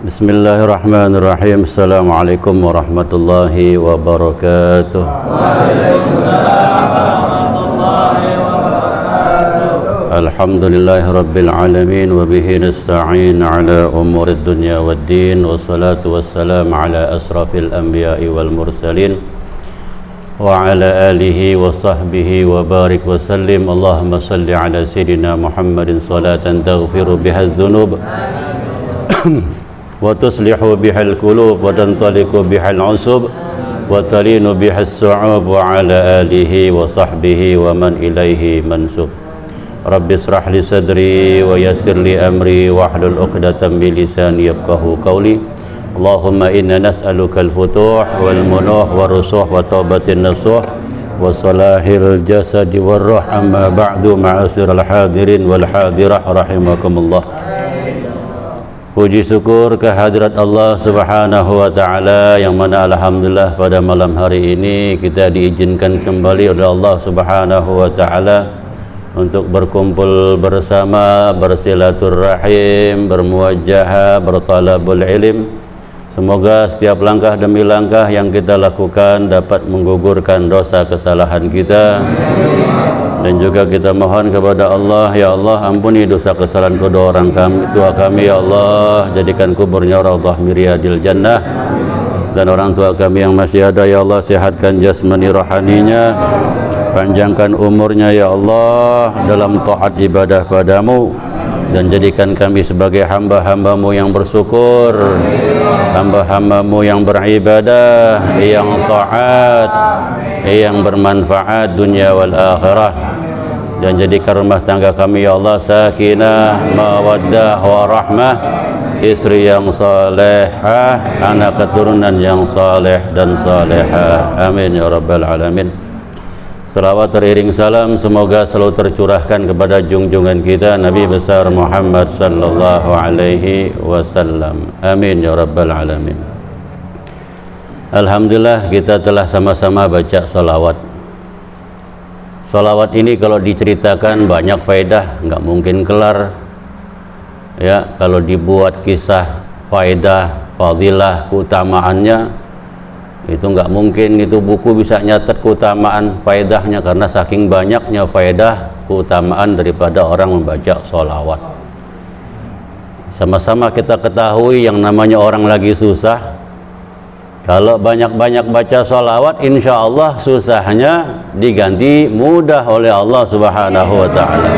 Bismillahirrahmanirrahim. Assalamualaikum warahmatullahi wabarakatuh. Alhamdulillahi rabbil alamin wa bihi nasta'in ala umurid dunya waddin, wassalatu wassalamu ala asrafil anbiya'i wal mursalin wa ala alihi wa sahbihi wa barik wa sallim. Allahumma salli ala sayyidina Muhammadin salatan taghfiru biha adh-dhunub wa tuslihu bihal qulub wa tantaliqu bihal usub wa talinu bihas su'ub wa ala alihi wa sahbihi wa man ilaihi mansub. Rabbi israh li sadri wa yassir li amri wahlul 'uqdatam min lisani yafqahu qawli. Allahumma inna nas'aluka al-futuh wal munuh wa rusuh wa taubatin nasuh wa salahil jasadi war ruh. Amma ba'du, ma'asyiral hadirin wal hadirah rahimakumullah. Puji syukur kehadirat Allah Subhanahu wa Ta'ala, yang mana alhamdulillah pada malam hari ini kita diizinkan kembali oleh Allah Subhanahu wa Ta'ala untuk berkumpul bersama, bersilaturrahim, bermuwajahah, bertalabul ilm. Semoga setiap langkah demi langkah yang kita lakukan dapat menggugurkan dosa kesalahan kita. Dan juga kita mohon kepada Allah, ya Allah ampuni dosa kesalahan kedua orang kami, tua kami, ya Allah jadikan kuburnya raudhah min riyadil jannah. Dan orang tua kami yang masih ada, ya Allah sehatkan jasmani rohaninya, panjangkan umurnya ya Allah dalam taat ibadah padamu, dan jadikan kami sebagai hamba-hambamu yang bersyukur, hamba-hambamu yang beribadah, yang taat, yang bermanfaat dunia wal akhirah. Dan jadikan rumah tangga kami ya Allah sakinah, mawaddah, warahmah, istri yang salehah, anak keturunan yang saleh dan salehah. Amin ya rabbal alamin. Salawat teriring salam semoga selalu tercurahkan kepada junjungan kita Nabi besar Muhammad sallallahu alaihi wasallam. Amin ya rabbal alamin. Alhamdulillah kita telah sama-sama baca salawat. Salawat ini kalau diceritakan banyak faedah, nggak mungkin kelar. Ya, kalau dibuat kisah faedah, fadilah, keutamaannya itu nggak mungkin itu buku bisa nyatet keutamaan faedahnya, karena saking banyaknya faedah keutamaan daripada orang membaca salawat. Sama-sama kita ketahui yang namanya orang lagi susah, kalau banyak-banyak baca salawat, insya Allah susahnya diganti mudah oleh Allah Subhanahu wa Ta'ala.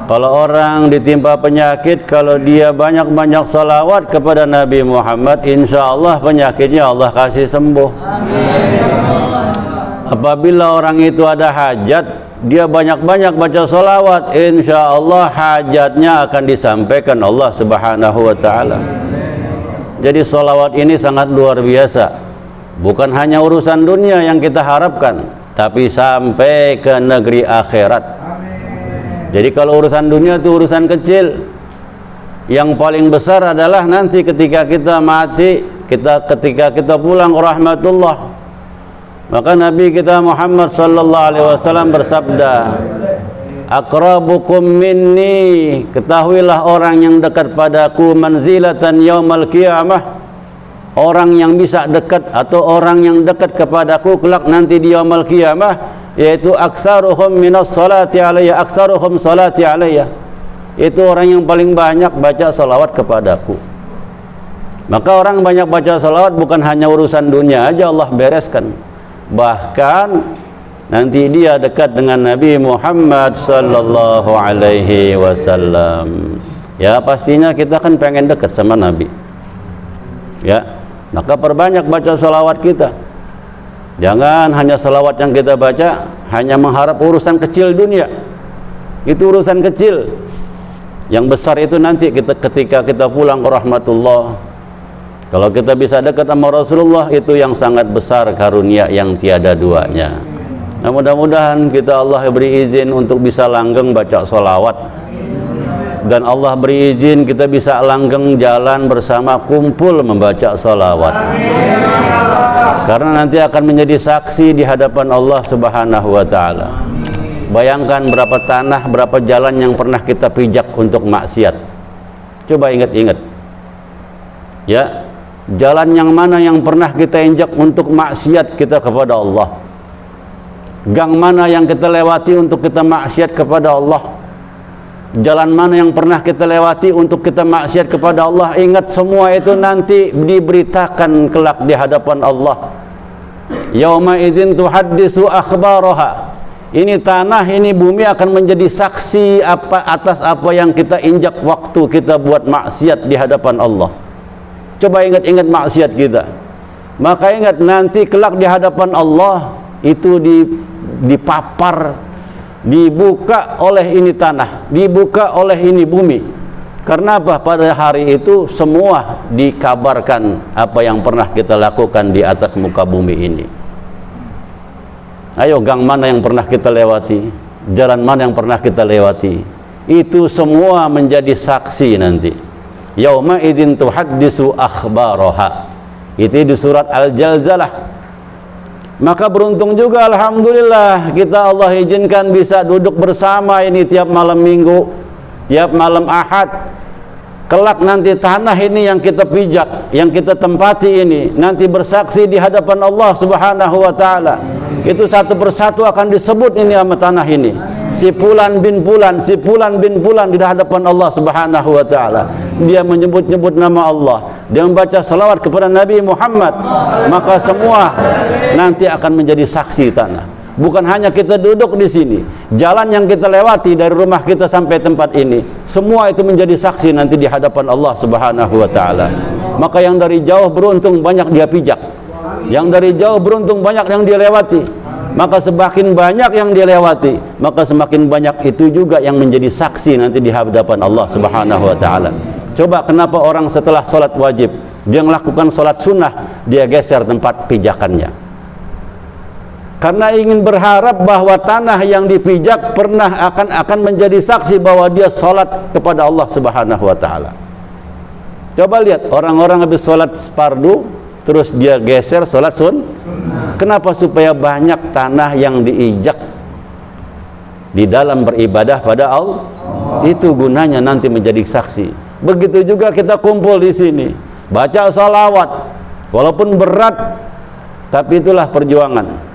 Kalau orang ditimpa penyakit, kalau dia banyak-banyak salawat kepada Nabi Muhammad, insya Allah penyakitnya Allah kasih sembuh. Apabila orang itu ada hajat, dia banyak-banyak baca salawat, insya Allah hajatnya akan disampaikan Allah Subhanahu wa Ta'ala. Jadi salawat ini sangat luar biasa. Bukan hanya urusan dunia yang kita harapkan, tapi sampai ke negeri akhirat. Jadi kalau urusan dunia itu urusan kecil. Yang paling besar adalah nanti ketika kita mati, ketika kita pulang ke rahmatullah. Maka Nabi kita Muhammad sallallahu alaihi wasallam bersabda, "Aqrabukum minni," ketahuilah orang yang dekat padaku, manzilatan yaumal qiyamah, orang yang bisa dekat atau orang yang dekat kepadaku kelak nanti di yaumul qiyamah, yaitu aktsaruhum minas salati alayya, aktsaruhum salati alayya, itu orang yang paling banyak baca salawat kepadaku. Maka orang banyak baca salawat bukan hanya urusan dunia aja Allah bereskan, bahkan nanti dia dekat dengan Nabi Muhammad sallallahu alaihi wasallam. Ya pastinya kita kan pengen dekat sama Nabi. Ya, maka perbanyak baca salawat kita. Jangan hanya salawat yang kita baca hanya mengharap urusan kecil dunia. Itu urusan kecil. Yang besar itu nanti ketika kita pulang ke rahmatullah. Kalau kita bisa dekat sama Rasulullah, itu yang sangat besar karunia yang tiada duanya. Nah, mudah-mudahan kita Allah beri izin untuk bisa langgeng baca salawat, dan Allah beri izin kita bisa langgeng jalan bersama, kumpul membaca salawat. Karena nanti akan menjadi saksi di hadapan Allah Subhanahu wa Ta'ala. Bayangkan berapa tanah, berapa jalan yang pernah kita pijak untuk maksiat. Coba ingat-ingat. Ya, jalan yang mana yang pernah kita injak untuk maksiat kita kepada Allah? Gang mana yang kita lewati untuk kita maksiat kepada Allah? Jalan mana yang pernah kita lewati untuk kita maksiat kepada Allah? Ingat, semua itu nanti diberitakan kelak di hadapan Allah. Yauma idzin tuhaddisu akhbaraha. Ini tanah, ini bumi akan menjadi saksi atas apa yang kita injak waktu kita buat maksiat di hadapan Allah. Coba ingat-ingat maksiat kita. Maka ingat, nanti kelak di hadapan Allah itu dipapar, dibuka oleh ini tanah, dibuka oleh ini bumi. Karena apa? Pada hari itu semua dikabarkan apa yang pernah kita lakukan di atas muka bumi ini. Ayo, gang mana yang pernah kita lewati, jalan mana yang pernah kita lewati, itu semua menjadi saksi nanti. Yauma idzin tuhaddisu akhbaraha. Itu di surat Al-Zalzalah. Maka beruntung juga, alhamdulillah, kita Allah izinkan bisa duduk bersama ini tiap malam minggu, tiap malam Ahad. Kelak nanti tanah ini yang kita pijak, yang kita tempati ini nanti bersaksi di hadapan Allah Subhanahu wa taala. Itu satu persatu akan disebut ini sama tanah ini. Si Fulan bin Fulan, si Fulan bin Fulan di hadapan Allah Subhanahu wa taala. Dia menyebut-nyebut nama Allah, dia membaca salawat kepada Nabi Muhammad. Maka semua nanti akan menjadi saksi tanah. Bukan hanya kita duduk di sini, jalan yang kita lewati dari rumah kita sampai tempat ini, semua itu menjadi saksi nanti di hadapan Allah Subhanahu wa taala. Maka yang dari jauh beruntung banyak dia pijak, yang dari jauh beruntung banyak yang dia lewati. Maka semakin banyak yang dia lewati, maka semakin banyak itu juga yang menjadi saksi nanti di hadapan Allah Subhanahu wa taala. Coba kenapa orang setelah sholat wajib, dia melakukan sholat sunnah, dia geser tempat pijakannya? Karena ingin berharap bahwa tanah yang dipijak akan menjadi saksi bahwa dia sholat kepada Allah Subhanahu wa taala. Coba lihat orang-orang habis sholat fardu terus dia geser sholat Kenapa? Supaya banyak tanah yang diinjak di dalam beribadah pada Allah. Itu gunanya nanti menjadi saksi. Begitu juga kita kumpul di sini, baca salawat, walaupun berat, tapi itulah perjuangan.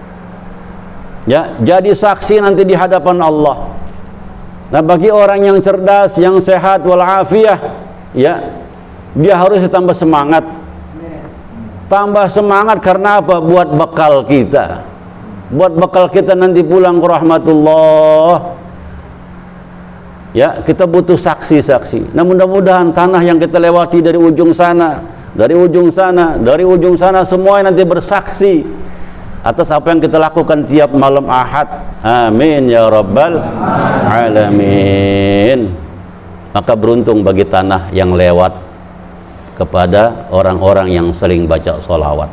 Ya, jadi saksi nanti di hadapan Allah. Nah, bagi orang yang cerdas, yang sehat walafiat, ya, dia harus tambah semangat. Tambah semangat karena apa? Buat bekal kita. Buat bekal kita nanti pulang ke rahmatullah. Ya, kita butuh saksi-saksi. Nah, mudah-mudahan tanah yang kita lewati dari ujung sana, dari ujung sana, dari ujung sana, semua nanti bersaksi atas apa yang kita lakukan tiap malam Ahad. Amin ya rabbal alamin. Maka beruntung bagi tanah yang lewat kepada orang-orang yang sering baca sholawat.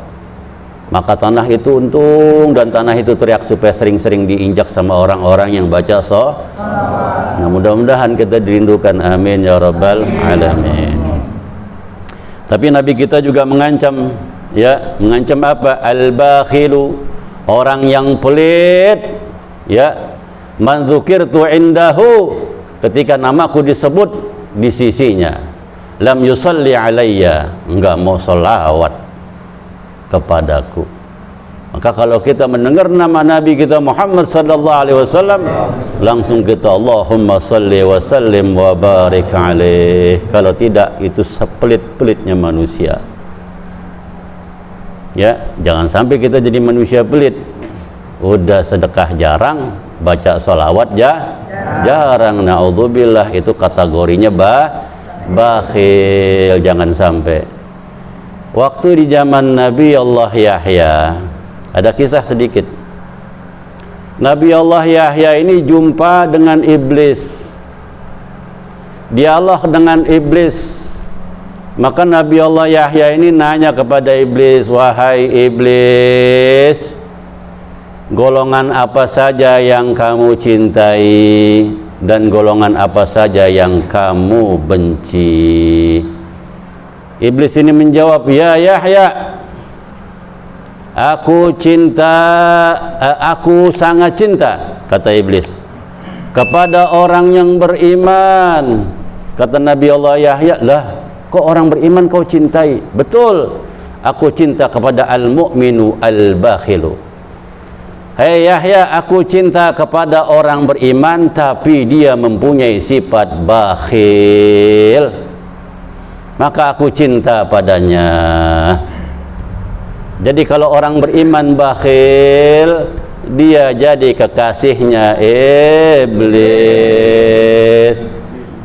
Maka tanah itu untung, dan tanah itu teriak supaya sering-sering diinjak sama orang-orang yang baca sholawat. Nah, mudah-mudahan kita dirindukan. Amin ya rabbal alamin. Tapi Nabi kita juga mengancam, ya, mengancam apa? Al-bakhilu, orang yang pelit, ya, man dzukirtu indahu, ketika namaku disebut di sisinya, lam yusalli alayya, enggak mau sholawat kepadaku. Maka kalau kita mendengar nama Nabi kita Muhammad sallallahu alaihi wasallam, langsung kita Allahumma salli wa sallim wa barik alaih. Kalau tidak, itu sepelit-pelitnya manusia. Ya, jangan sampai kita jadi manusia pelit. Udah sedekah jarang, baca sholawat jarang. Naudzubillah, itu kategorinya bakhil. Jangan sampai. Waktu di zaman Nabi Allah Yahya, ada kisah sedikit. Nabi Allah Yahya ini jumpa dengan iblis. Dialog dengan iblis. Maka Nabi Allah Yahya ini nanya kepada iblis, wahai iblis, golongan apa saja yang kamu cintai dan golongan apa saja yang kamu benci? Iblis ini menjawab, ya Yahya, aku sangat cinta, kata iblis, kepada orang yang beriman. Kata Nabi Allah Yahya, lah, Kok orang beriman kau cintai? Betul, aku cinta kepada al-mu'minu al-bakhilu. Hei Yahya, aku cinta kepada orang beriman tapi dia mempunyai sifat bakhil, maka aku cinta padanya. Jadi kalau orang beriman bakhil, dia jadi kekasihnya iblis.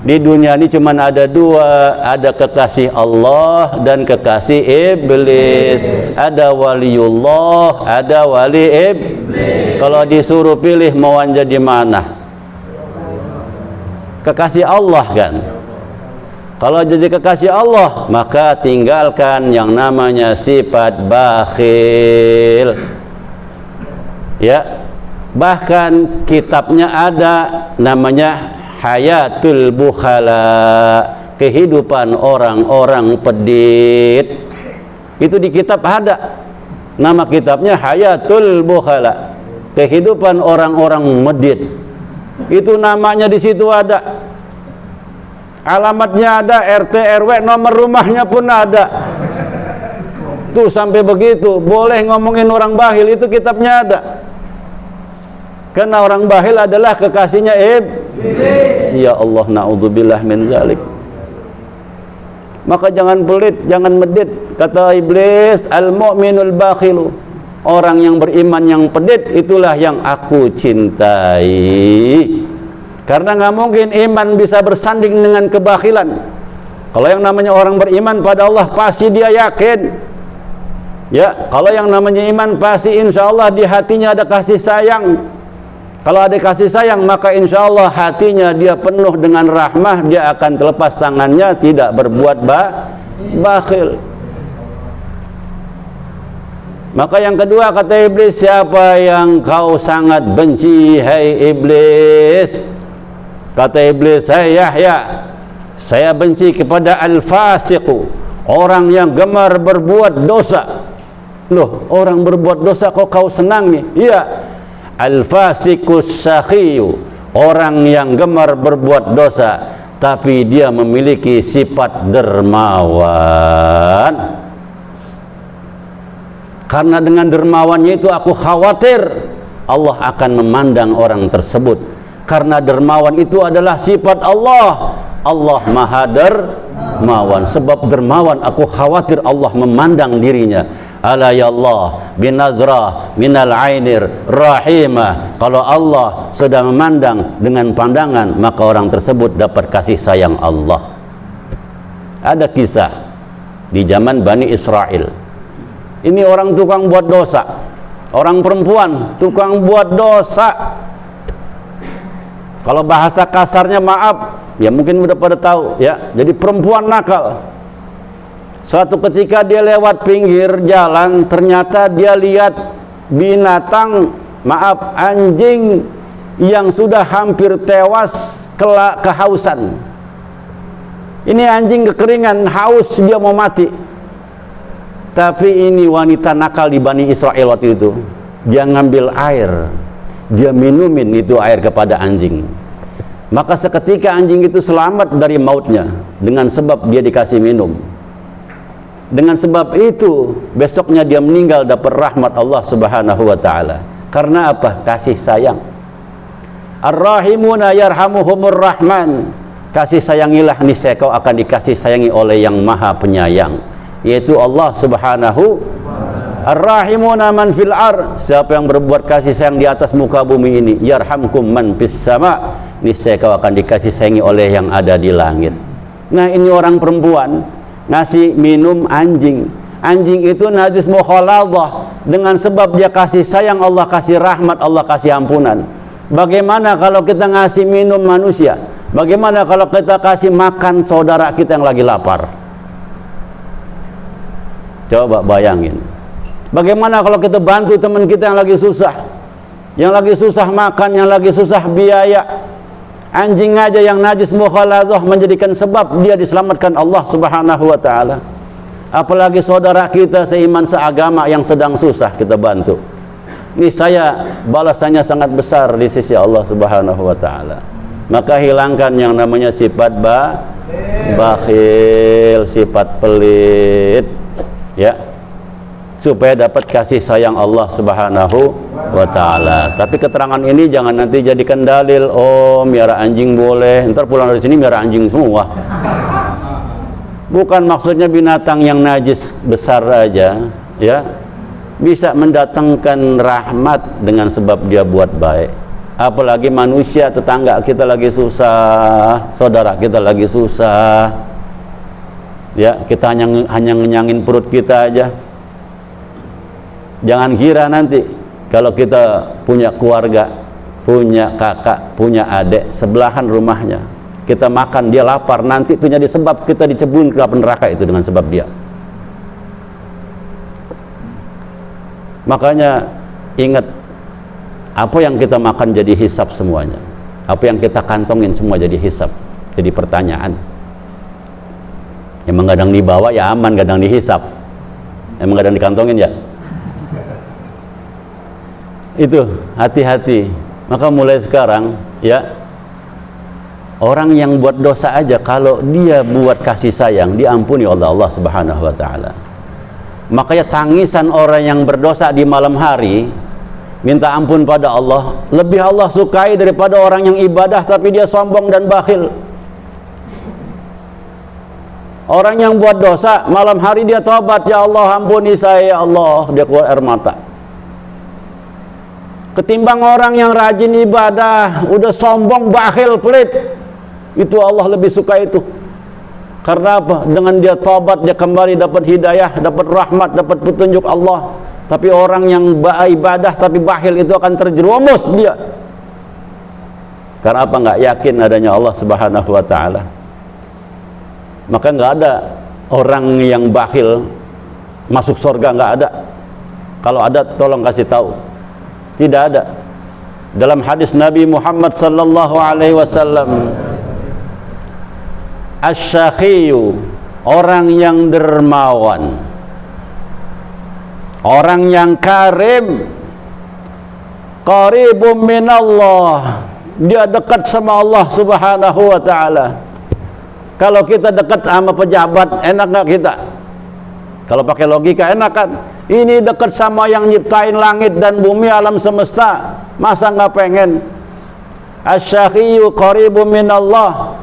Di dunia ini cuma ada dua, ada kekasih Allah dan kekasih iblis. Ada waliullah, ada wali iblis. Kalau disuruh pilih mau jadi mana? Kekasih Allah kan? Kalau jadi kekasih Allah, maka tinggalkan yang namanya sifat bakhil. Ya, bahkan kitabnya ada namanya Hayatul Bukhala, kehidupan orang-orang pedit. Itu di kitab ada. Nama kitabnya Hayatul Bukhala, kehidupan orang-orang medit. Itu namanya di situ ada. Alamatnya ada, RT RW, nomor rumahnya pun ada. Tuh sampai begitu. Boleh ngomongin orang bakhil, itu kitabnya ada. Karena orang bakhil adalah kekasihnya iblis. Ya Allah, na'udzubillah min zalik. Maka jangan pelit, jangan medit. Kata iblis, al-mu'minul bakhilu, orang yang beriman yang pedit itulah yang aku cintai. Karena nggak mungkin iman bisa bersanding dengan kebakhilan. Kalau yang namanya orang beriman pada Allah pasti dia yakin. Ya, kalau yang namanya iman pasti insya Allah di hatinya ada kasih sayang. Kalau ada kasih sayang maka insya Allah hatinya dia penuh dengan rahmah, dia akan terlepas tangannya, tidak berbuat bakhil. Maka yang kedua kata iblis, siapa yang kau sangat benci hai iblis? Kata iblis, hai Yahya, saya benci kepada al-fasiqu, orang yang gemar berbuat dosa. Loh, orang berbuat dosa kok kau senang nih? Iya, al-fasiqus sakhiyu, orang yang gemar berbuat dosa tapi dia memiliki sifat dermawan. Karena dengan dermawannya itu aku khawatir Allah akan memandang orang tersebut. Karena dermawan itu adalah sifat Allah. Allah maha dermawan. Sebab dermawan aku khawatir Allah memandang dirinya. Ala ya Allah binazrah minal ainir rahimah. Kalau Allah sudah memandang dengan pandangan, maka orang tersebut dapat kasih sayang Allah. Ada kisah di zaman Bani Israel. Ini orang tukang buat dosa, orang perempuan tukang buat dosa. Kalau bahasa kasarnya maaf, ya mungkin udah pada tahu ya. Jadi perempuan nakal. Suatu ketika dia lewat pinggir jalan, ternyata dia lihat binatang, maaf, anjing yang sudah hampir tewas kehausan. Ini anjing kekeringan, haus, dia mau mati. Tapi ini wanita nakal di Bani Israel waktu itu. Dia ngambil air, dia minumin itu air kepada anjing. Maka seketika anjing itu selamat dari mautnya dengan sebab dia dikasih minum. Dengan sebab itu besoknya dia meninggal dapat rahmat Allah Subhanahu wa taala. Karena apa? Kasih sayang. Ar-rahimuna yarhamuhumur rahman. Kasih sayangilah, niscaya kau akan dikasih sayangi oleh yang Maha Penyayang, yaitu Allah Subhanahu. Ar-rahimuna man fil ar, siapa yang berbuat kasih sayang di atas muka bumi ini, yarhamkum man fis sama, niscaya kau akan dikasih sayangi oleh yang ada di langit. Nah, ini orang perempuan ngasih minum anjing. Anjing itu najis mukhaladah, dengan sebab dia kasih sayang Allah, kasih rahmat Allah, kasih ampunan. Bagaimana kalau kita ngasih minum manusia? Bagaimana kalau kita kasih makan saudara kita yang lagi lapar? Coba bayangin. Bagaimana kalau kita bantu teman kita yang lagi susah? Yang lagi susah makan, yang lagi susah biaya. Anjing aja yang najis mukhalazah menjadikan sebab dia diselamatkan Allah Subhanahu wa taala. Apalagi saudara kita seiman seagama yang sedang susah kita bantu. Ini saya balasannya sangat besar di sisi Allah Subhanahu wa taala. Maka hilangkan yang namanya sifat Bakhil, sifat pelit, ya, supaya dapat kasih sayang Allah Subhanahu wa ta'ala. Tapi keterangan ini jangan nanti jadikan dalil, oh miara anjing boleh, ntar pulang dari sini miara anjing semua. Bukan maksudnya binatang yang najis besar aja, ya, bisa mendatangkan rahmat dengan sebab dia buat baik. Apalagi manusia, tetangga kita lagi susah, saudara kita lagi susah, ya, kita hanya ngenyangin perut kita aja. Jangan kira nanti kalau kita punya keluarga, punya kakak, punya adik sebelahan rumahnya, kita makan dia lapar, nanti itu jadi sebab kita dicebur ke neraka itu dengan sebab dia. Makanya ingat, apa yang kita makan jadi hisab semuanya, apa yang kita kantongin semua jadi hisab, jadi pertanyaan. Emang kadang dibawa ya aman, kadang dihisab, emang kadang dikantongin ya. Itu hati-hati. Maka mulai sekarang, ya, orang yang buat dosa aja kalau dia buat kasih sayang diampuni oleh Allah Subhanahu wa ta'ala. Makanya tangisan orang yang berdosa di malam hari minta ampun pada Allah lebih Allah sukai daripada orang yang ibadah tapi dia sombong dan bakhil. Orang yang buat dosa malam hari dia tobat, ya Allah ampuni saya ya Allah, dia keluar air mata. Ketimbang orang yang rajin ibadah udah sombong, bakhil, pelit, itu Allah lebih suka itu. Karena apa? Dengan dia tobat dia kembali dapat hidayah, dapat rahmat, dapat petunjuk Allah. Tapi orang yang ibadah tapi bakhil itu akan terjerumus dia. Karena apa? Nggak yakin adanya Allah Subhanahu wa ta'ala. Maka nggak ada orang yang bakhil masuk surga, nggak ada. Kalau ada tolong kasih tahu. Tidak ada. Dalam hadis Nabi Muhammad sallallahu alaihi wasallam, asy-syakhiyu, orang yang dermawan, orang yang karim, qaribun minallah, dia dekat sama Allah Subhanahu wa ta'ala. Kalau kita dekat sama pejabat, enak nggak kita? Kalau pakai logika enak kan? Ini dekat sama yang nyiptain langit dan bumi, alam semesta, masa nggak pengen? Asy-syakhiyu qaribun minallah,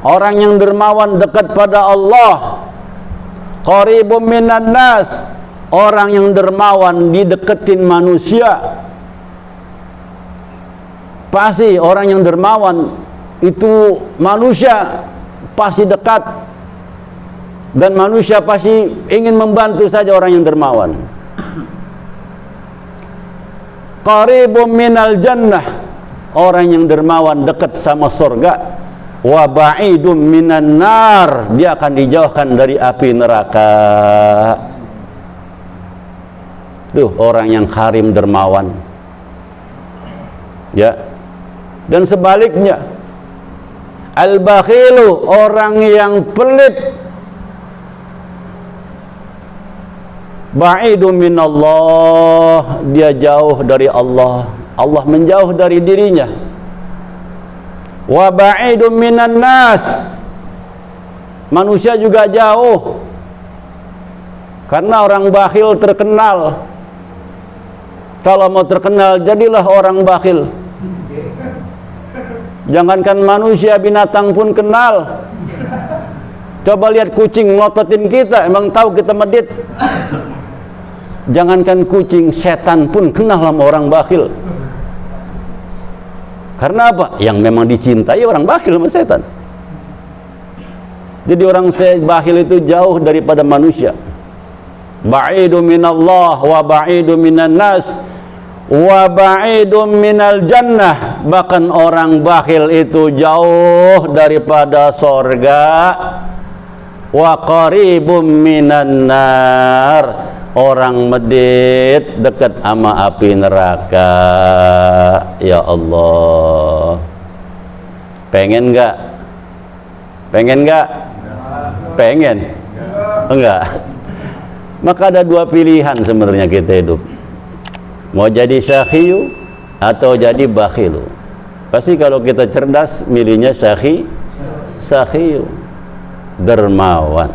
orang yang dermawan dekat pada Allah. Qaribun minan nas, orang yang dermawan dideketin manusia. Pasti orang yang dermawan itu manusia pasti dekat, dan manusia pasti ingin membantu saja orang yang dermawan. Qaribun minal jannah, orang yang dermawan dekat sama surga. Wa ba'idun minan nar, dia akan dijauhkan dari api neraka. Tuh orang yang karim, dermawan, ya. Dan sebaliknya, al-bakhilu, orang yang pelit, ba'idun minallah, dia jauh dari Allah, Allah menjauh dari dirinya. Wa ba'idun minan nas, manusia juga jauh. Karena orang bakhil terkenal. Kalau mau terkenal, jadilah orang bakhil. Jangankan manusia, binatang pun kenal. Coba lihat kucing melototin kita, emang tahu kita medit. Jangankan kucing, setan pun kenal sama orang bakhil. Karena apa? Yang memang dicintai orang bakhil sama setan. Jadi orang bakhil itu jauh daripada manusia. Ba'idu minallah wa ba'idu minan nas wa ba'idu minal jannah. Bahkan orang bakhil itu jauh daripada sorga. Wa qaribum minan nar, orang medit dekat sama api neraka. Ya Allah, pengen nggak? Pengen nggak? Pengen? Enggak. Maka ada dua pilihan sebenarnya kita hidup, mau jadi syakhiyu atau jadi bakhilu. Pasti kalau kita cerdas milihnya syakhiyu. dermawan.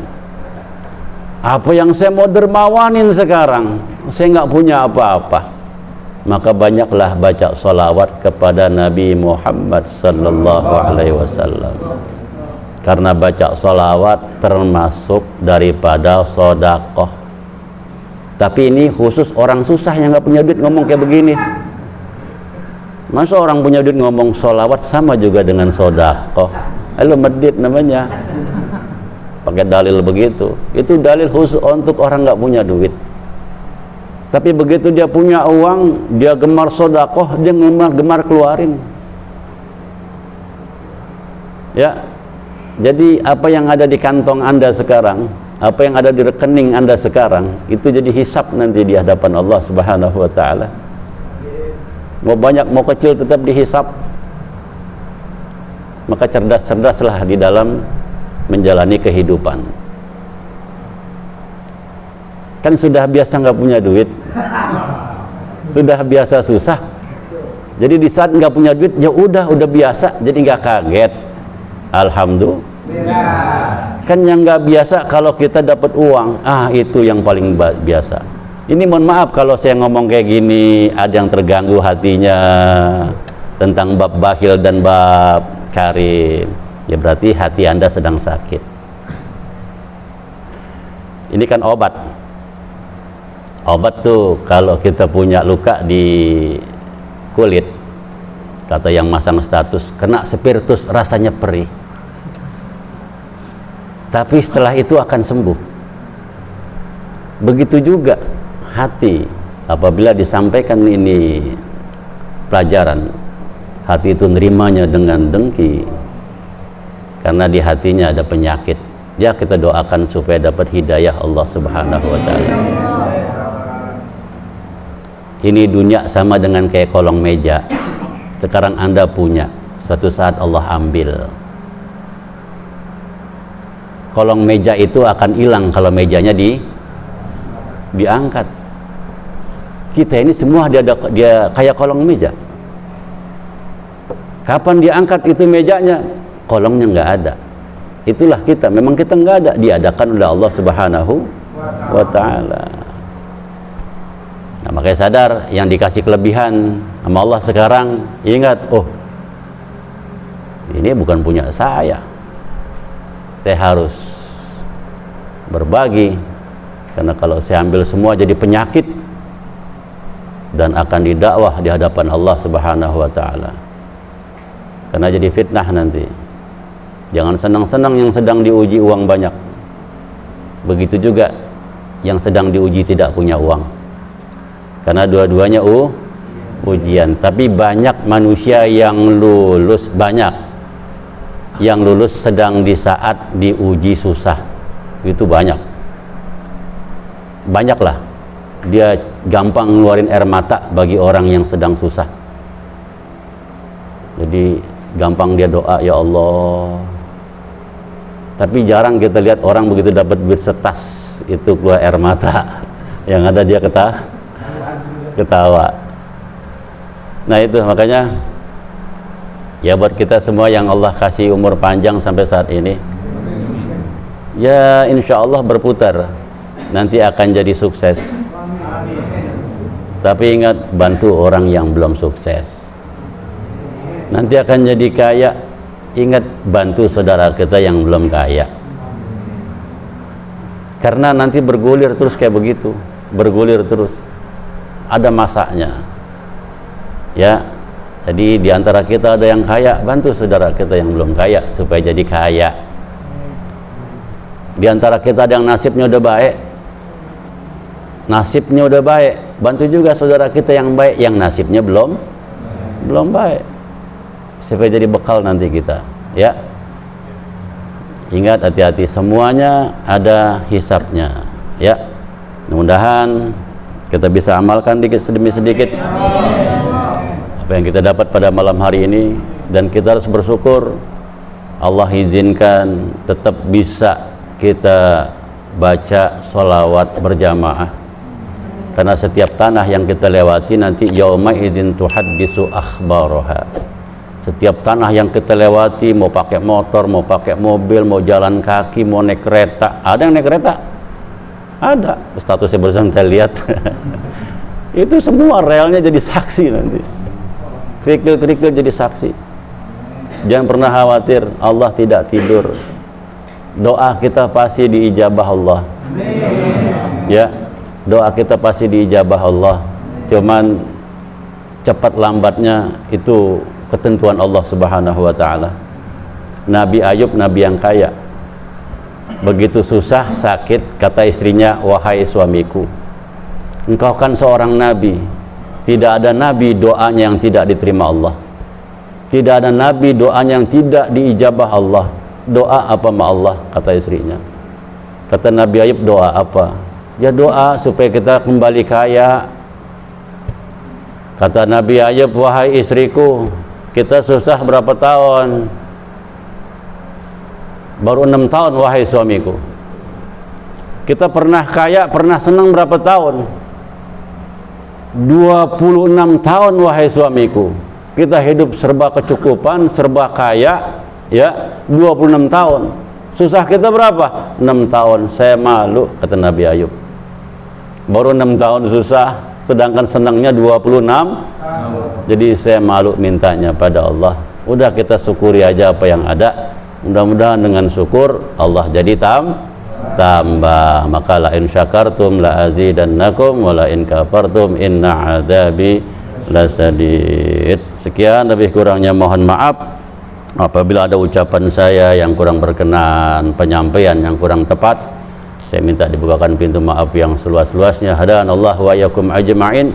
Apa yang saya mau dermawanin sekarang? Saya nggak punya apa-apa. Maka banyaklah baca salawat kepada Nabi Muhammad sallallahu alaihi wasallam. Karena baca salawat termasuk daripada sedekah. Tapi ini khusus orang susah yang nggak punya duit ngomong kayak begini. Masa orang punya duit ngomong salawat sama juga dengan sedekah? Halo medit namanya. Pakai dalil begitu. Itu dalil khusus untuk orang nggak punya duit. Tapi begitu dia punya uang, dia gemar sedekah, dia gemar keluarin. Ya. Jadi apa yang ada di kantong Anda sekarang, apa yang ada di rekening Anda sekarang, itu jadi hisab nanti di hadapan Allah Subhanahu wa taala. Mau banyak mau kecil tetap dihisab. Maka cerdas-cerdaslah di dalam menjalani kehidupan. Kan sudah biasa nggak punya duit, sudah biasa susah. Jadi di saat nggak punya duit, ya udah biasa, jadi nggak kaget. Alhamdulillah. Kan yang nggak biasa kalau kita dapat uang, itu yang paling biasa. Ini mohon maaf kalau saya ngomong kayak gini, ada yang terganggu hatinya tentang bab bakhil dan bab karim. Ya berarti hati Anda sedang sakit. Ini kan obat. Obat tuh kalau kita punya luka di kulit, kata yang masang status, kena spiritus rasanya perih. Tapi setelah itu akan sembuh. Begitu juga hati, apabila disampaikan ini pelajaran, hati itu nerimanya dengan dengki. Karena di hatinya ada penyakit. Ya kita doakan supaya dapat hidayah Allah Subhanahu wa taala. Ini dunia sama dengan kayak kolong meja. Sekarang Anda punya, suatu saat Allah ambil. Kolong meja itu akan hilang kalau mejanya diangkat. Kita ini semua dia kayak kolong meja. Kapan diangkat itu mejanya? Kolongnya nggak ada. Itulah kita. Memang kita nggak ada. Diadakan oleh Allah Subhanahu wa ta'ala. Nah, makanya sadar yang dikasih kelebihan sama Allah sekarang, ingat, ini bukan punya saya. Saya harus berbagi. Karena kalau saya ambil semua jadi penyakit dan akan didakwah di hadapan Allah Subhanahu wa ta'ala. Karena jadi fitnah nanti. Jangan senang-senang yang sedang diuji uang banyak. Begitu juga yang sedang diuji tidak punya uang. Karena dua-duanya ujian. Tapi banyak manusia yang lulus, banyak yang lulus sedang di saat diuji susah. Itu banyaklah. Dia gampang ngeluarin air mata bagi orang yang sedang susah. Jadi gampang dia doa, ya Allah. Tapi jarang kita lihat orang begitu dapat duit setas itu keluar air mata. Yang ada dia ketawa. Nah itu makanya ya buat kita semua yang Allah kasih umur panjang sampai saat ini, ya insya Allah berputar, nanti akan jadi sukses. Tapi ingat, bantu orang yang belum sukses. Nanti akan jadi kaya. Ingat, bantu saudara kita yang belum kaya. Karena nanti bergulir terus kayak begitu, bergulir terus. Ada masanya. Ya, jadi di antara kita ada yang kaya, bantu saudara kita yang belum kaya supaya jadi kaya. Di antara kita ada yang nasibnya udah baik, bantu juga saudara kita yang baik yang nasibnya belum baik, supaya jadi bekal nanti kita. Ya, ingat, hati-hati, semuanya ada hisabnya. Ya, mudah-mudahan kita bisa amalkan demi sedikit apa yang kita dapat pada malam hari ini, dan kita harus bersyukur Allah izinkan tetap bisa kita baca sholawat berjamaah. Karena setiap tanah yang kita lewati nanti yauma idzin tuhaddisu akhbaraha, Setiap tanah yang kita lewati, mau pakai motor, mau pakai mobil, mau jalan kaki, mau naik kereta. Ada yang naik kereta? Ada. Statusnya barusan saya lihat. Itu semua relnya jadi saksi nanti. Kerikil-kerikil jadi saksi. Jangan pernah khawatir, Allah tidak tidur. Doa kita pasti diijabah Allah. Ya, doa kita pasti diijabah Allah. Cuman cepat lambatnya itu ketentuan Allah Subhanahu wa taala. Nabi Ayub nabi yang kaya. Begitu susah, sakit, kata istrinya, "Wahai suamiku, engkau kan seorang nabi. Tidak ada nabi doanya yang tidak diterima Allah. Tidak ada nabi doanya yang tidak diijabah Allah. Doa apa ma Allah?" kata istrinya. Kata Nabi Ayub, doa apa? Ya doa supaya kita kembali kaya. Kata Nabi Ayub, "Wahai istriku, kita susah berapa tahun?" "Baru 6 tahun wahai suamiku." "Kita pernah kaya, pernah senang berapa tahun?" 26 tahun wahai suamiku. Kita hidup serba kecukupan, serba kaya, ya, 26 tahun. Susah kita berapa? 6 tahun. Saya malu, kata Nabi Ayub. Baru 6 tahun susah, sedangkan senangnya 26. Jadi saya malu mintanya pada Allah. Udah kita syukuri aja apa yang ada. Mudah-mudahan dengan syukur Allah jadi tambah. Maka la in syakartum la azidannakum wa la in kafartum inna adzabi lasadid. Sekian, lebih kurangnya mohon maaf. Apabila ada ucapan saya yang kurang berkenan, penyampaian yang kurang tepat, saya minta dibukakan pintu maaf yang seluas-luasnya. Hadanallahu wa iyyakum ajma'in.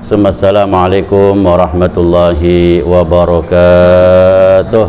Assalamualaikum warahmatullahi wabarakatuh.